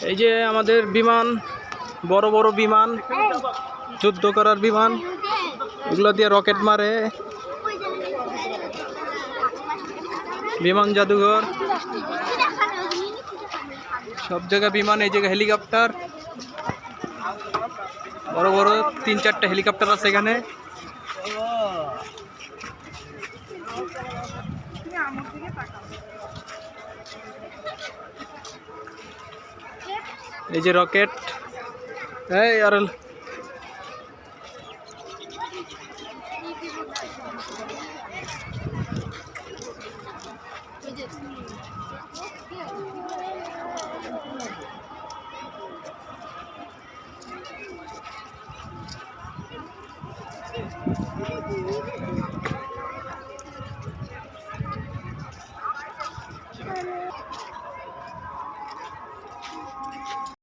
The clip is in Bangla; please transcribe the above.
এই যে আমাদের বিমান, বড় বড় বিমান, যুদ্ধ করার বিমান, এগুলো দিয়ে রকেট মারে। বিমান জাদুঘর, সব জায়গায় বিমান, এই জায়গায় হেলিকপ্টার, বড় বড় 3-4টা হেলিকপ্টার আছে এখানে। এই যে রকেট, এই আর